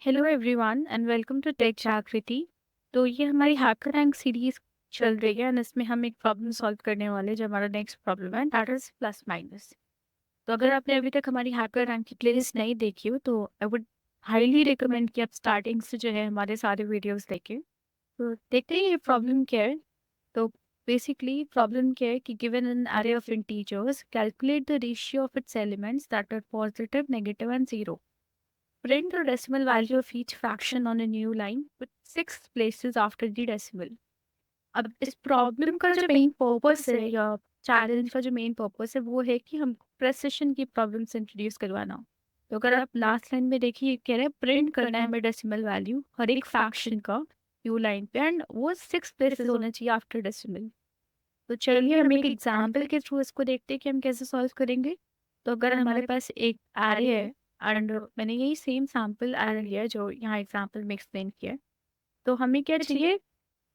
Hello everyone and welcome to tech Jagriti. तो ये हमारी हैकर रैंक सीरीज चल रही है एंड इसमें हम एक प्रॉब्लम सॉल्व करने वाले हैं जो हमारा नेक्स्ट प्रॉब्लम है दैट इज प्लस माइनस। तो अगर आपने अभी तक हमारी हैकर रैंक की प्लेलिस्ट नहीं देखी हो तो आई वुड हाईली रिकमेंड कि आप स्टार्टिंग से जो है हमारे सारे वीडियोस देखें। तो देखते हैं ये प्रॉब्लम क्या है। तो बेसिकली प्रॉब्लम क्या है कि given an array of integers calculate the ratio of its elements that are positive negative and zero. Print the decimal value of each fraction on a new line with 6 places after the decimal. अब इस problem का जो main purpose है या challenge का जो main purpose है वो है कि हम प्रेसिशन की प्रॉब्लम से इंट्रोड्यूस करवाना हो। तो अगर आप लास्ट लाइन में देखिए कह रहे हैं प्रिंट करना है हमें डेसिमल वैल्यू हर एक फ्रैक्शन का न्यू लाइन पे एंड वो 6 प्लेसेस होना चाहिए आफ्टर डेसिमल। तो चलिए हम एक एग्जाम्पल के थ्रू इसको देखते हैं कि हम कैसे सॉल्व करेंगे। तो अगर हमारे पास एक एरे है एंड मैंने यही सेम सैम्पल एरे लिया है जो यहाँ एग्जाम्पल में एक्सप्लेन किया है। तो हमें क्या चाहिए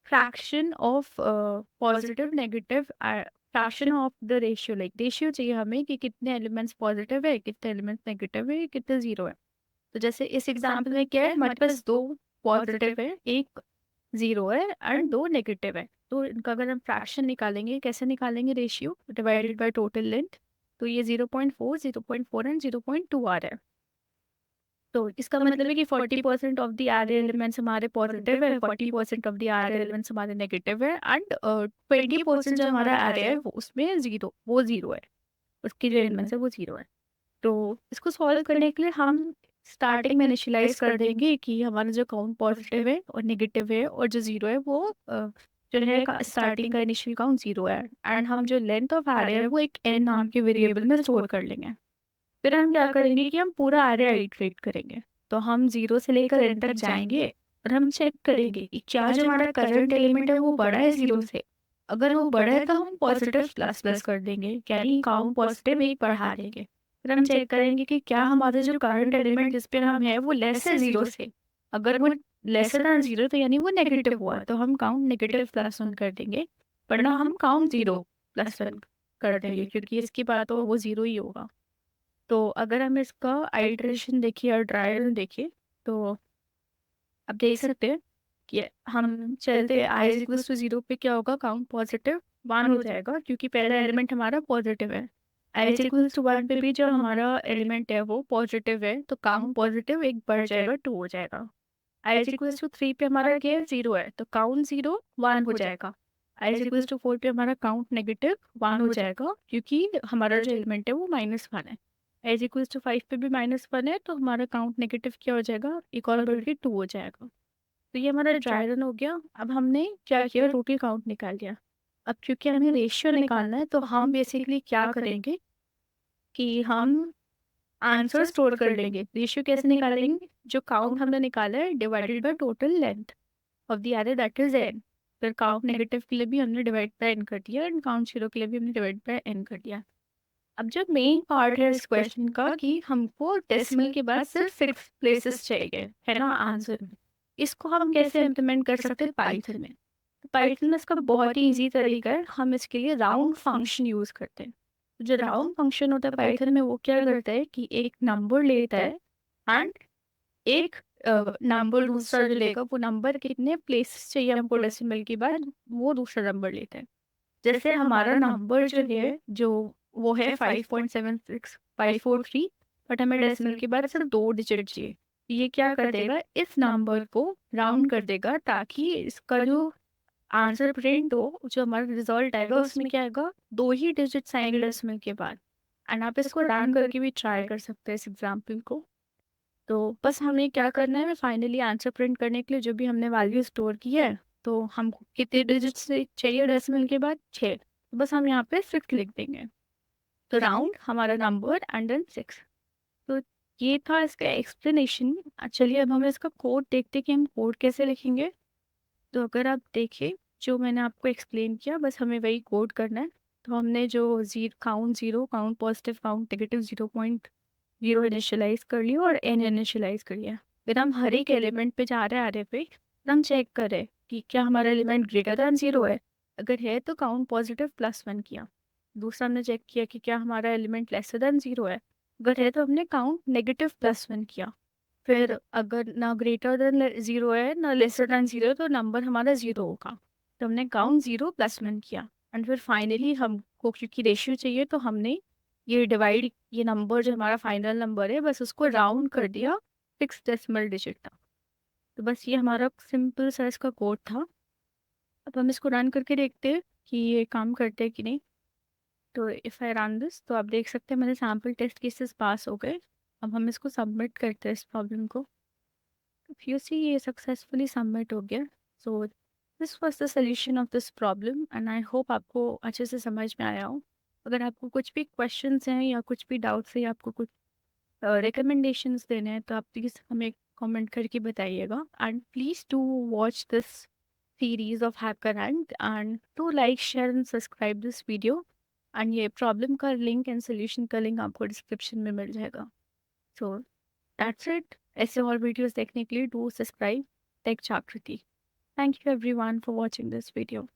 fraction of positive negative fraction of the ratio like ratio चाहिए हमें कि कितने एलिमेंट्स पॉजिटिव है कितने एलिमेंट्स नेगेटिव है कितने जीरो है। तो जैसे इस एग्जाम्पल में क्या है हमारे पास दो पॉजिटिव है एक जीरो है एंड दो नेगेटिव है। तो इनका अगर हम फ्रैक्शन निकालेंगे कैसे निकालेंगे ratio divided by total length. तो ये 0.4 0.4 एंड 0.2 आ रहा है। तो इसका मतलब है कि 40% ऑफ द एरे एलिमेंट्स हमारे पॉजिटिव है 40% ऑफ द एरे एलिमेंट्स हमारे नेगेटिव है एंड 20% जो हमारा एरे है वो उसमें जीरो है। उसकी जो एलिमेंट्स है वो जीरो है। तो इसको सॉल्व करने के लिए हम स्टार्टिंग में इनिशियलाइज कर देंगे कि हमारा जो काउंट पॉजिटिव है और नेगेटिव है और जो जीरो है वो जो है स्टार्टिंग का इनिशियल काउंट जीरो है एंड हम जो लेंथ ऑफ एरे है वो एक एन नाम के वेरिएबल में स्टोर कर लेंगे। फिर हम क्या करेंगे कि हम पूरा एरे आइटरेट करेंगे। तो हम जीरो से लेकर एन तक जाएंगे और हम चेक करेंगे कि क्या जो हमारा करंट एलिमेंट है वो बड़ा है जीरो से। अगर वो बड़ा है तो हम पॉजिटिव प्लस प्लस कर देंगे यानी काउंट पॉजिटिव एक बढ़ा देंगे। फिर हम चेक करेंगे कि क्या हमारा जो करंट एलिमेंट जिस पे हम है वो लेस है जीरो से। अगर वो लेसर देन जीरो तो यानी वो नेगेटिव हुआ तो हम काउंट नेगेटिव प्लस वन कर देंगे। वरना हम काउंट जीरो प्लस वन कर देंगे क्योंकि इसकी बात हो वो जीरो ही होगा। तो अगर हम इसका आइटरेशन देखिए और ट्रायल रन देखिए तो आप देख सकते हैं कि हम चलते I is equals to zero पे क्या होगा काउंट पॉजिटिव वन हो जाएगा क्योंकि पहला एलिमेंट हमारा पॉजिटिव है। I is equals to one पे भी जो हमारा एलिमेंट है वो पॉजिटिव है तो काउंट पॉजिटिव एक बढ़ जाएगा टू हो जाएगा। I is equals to three पे हमारा क्या है जीरो है तो काउंट जीरो वन हो जाएगा। I is equals to four पे हमारा काउंट नेगेटिव वन हो जाएगा क्योंकि हमारा जो एलिमेंट है वो माइनस वन है। एज इक्वल्स टू फाइव पे भी माइनस वन है तो हमारा काउंट नेगेटिव क्या हो जाएगा एक और बढ़ के टू हो जाएगा। तो ये हमारा ड्राई रन हो गया। अब हमने क्या किया टोटल काउंट निकाल लिया। अब क्योंकि हमें रेशियो निकालना है तो हम बेसिकली क्या करेंगे कि हम आंसर स्टोर कर लेंगे। रेशियो कैसे निकालेंगे जो काउंट हमने निकाला है divided by total length of the array that is an. फिर काउंट नेगेटिव के लिए भी हमने डिवाइड बाय एन कर दिया एंड काउंट जीरो के लिए भी हमने डिवाइड बाय एन कर दिया। अब जो मेन पार्ट है इस क्वेश्चन का कि हमको डेसिमल के बाद सिर्फ 6 प्लेसेस चाहिए है ना आंसर में। इसको हम कैसे इम्प्लीमेंट कर सकते हैं पाइथन में। तो पाइथन में इसका बहुत ही इजी तरीका है हम इसके लिए राउंड फंक्शन यूज करते हैं। तो जो राउंड फंक्शन होता है पाइथन में वो क्या करता है कि एक नंबर लेता है एंड एक नंबर दूसरा जो लेगा वो नंबर कितने प्लेसेस चाहिए हमको डेसिमल के बाद वो दूसरा नंबर लेता है। जैसे हमारा नंबर जो है जो वो है 5.76543 बट हमें डेसिमल के बाद सिर्फ दो डिजिट चाहिए। ये क्या कर देगा इस नंबर को राउंड कर देगा ताकि इसका जो आंसर प्रिंट हो जो हमारा रिजल्ट आएगा उसमें क्या आएगा दो ही डिजिट्स आएंगे डेसिमल के बाद। एंड आप इसको रन करके भी ट्राई कर सकते हैं इस एग्जाम्पल को। तो बस हमें क्या करना है फाइनली आंसर प्रिंट करने के लिए जो भी हमने वैल्यू स्टोर की है तो हमको कितने डिजिट्स चाहिए डेसिमल के बाद 6। तो बस हम यहाँ पे 6 लिख देंगे। तो राउंड हमारा नंबर एंड देन 6। तो ये था इसका एक्सप्लेनेशन। चलिए अब हम इसका कोड देखते हैं कि हम कोड कैसे लिखेंगे। तो अगर आप देखें जो मैंने आपको एक्सप्लेन किया बस हमें वही कोड करना है। तो हमने जो zero count positive count negative 0.0 initialize कर लिया और एन इनिशियलाइज कर लिया। फिर हम हर एक एलिमेंट पे जा रहे हैं आरे पे फिर हम चेक करें कि क्या हमारा एलिमेंट ग्रेटर दैन जीरो है। अगर है तो काउंट पॉजिटिव प्लस वन किया। दूसरा हमने चेक किया कि क्या हमारा एलिमेंट लेसर दैन जीरो है। अगर है तो हमने काउंट नेगेटिव प्लस वन किया। फिर अगर ना ग्रेटर देन 0 है ना लेसर देन 0 तो नंबर हमारा 0 होगा। तो हमने काउंट 0 प्लस 1 किया एंड फिर फाइनली हमको क्योंकि रेशियो चाहिए तो हमने ये नंबर जो हमारा फाइनल नंबर है बस उसको राउंड कर दिया 6 डेसिमल डिजिट तक। तो बस ये हमारा सिंपल सा इसका कोड था। अब हम इसको रन करके देखते हैं कि ये काम करते हैं कि नहीं। तो इफ़ आई रन दिस तो आप देख सकते हैं मेरे सैम्पल टेस्ट केसेस पास हो गए। अब हम इसको सबमिट करते हैं इस प्रॉब्लम को। इफ यू सी ये सक्सेसफुली सबमिट हो गया। So this was the solution of this problem and I hope आपको अच्छे से समझ में आया हो। अगर आपको कुछ भी क्वेश्चंस हैं या कुछ भी डाउट्स है या आपको कुछ रिकमेंडेशंस देने हैं तो आप प्लीज़ हमें कमेंट करके बताइएगा and please do watch this series of HackerRank and do like, share and subscribe this video and ये प्रॉब्लम का लिंक एंड सोल्यूशन का लिंक आपको डिस्क्रिप्शन में मिल जाएगा। So that's it. ऐसे और वीडियोस देखने के लिए डू सब्सक्राइब टेक जागृति। Thank you everyone for watching this video.